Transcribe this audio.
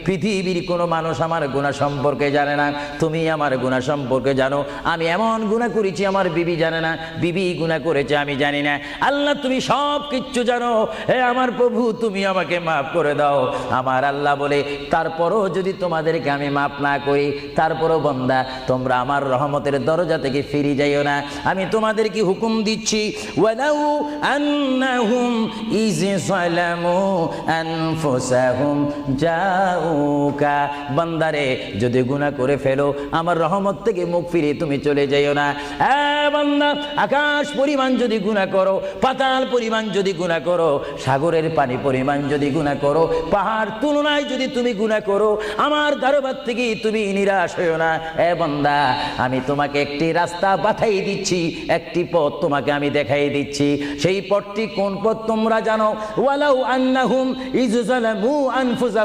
পৃথিবীর কোনো মানুষ আমার গুনাহ সম্পর্কে জানে না, তুমি আমার গুনাহ সম্পর্কে জানো। আমি এমন গুনাহ করেছি আমার বিবি জানে না, বিবি গুনাহ করেছে আমি জানি না। আল্লাহ তুমি সব কিচ্ছু জানো, হে আমার প্রভু তুমি আমাকে মাফ করে দাও। আমার আল্লাহ বলে, তারপরও যদি তোমাদেরকে আমি মাফ না করি, তারপরও বান্দা তোমরা আমার রহমতের দরজা থেকে ফিরে যাইও না। আমি তোমাদেরকে হুকুম দিচ্ছি, ওয়ালাউ আন্নাহুম ইয যালামু আনফুসাহুম জাউকা, বান্দারে যদি গুনাহ করে ফেলো আমার রহমত থেকে মুখ ফিরিয়ে তুমি চলে যাইও না। বান্দা, আকাশ পরিমাণ যদি গুনাহ করো, পাতাল পরিমাণ যদি গুনাহ করো, সাগরের পানি পরিমাণ যদি গুনাহ করো, পাহাড় তুলনায় যদি তুমি গুনাহ করো, আমার দরবার থেকে তুমি নিরাশ হইও না। বান্দা, আমি তোমাকে একটি রাস্তা বাতাই দিচ্ছি, একটি পথ তোমাকে আমি দেখাই দিচ্ছি। সেই পথটি কোন পথ তোমরা জানো? ওয়ালাউ আন্নাহুম ইয যালামু আনফুসাহুম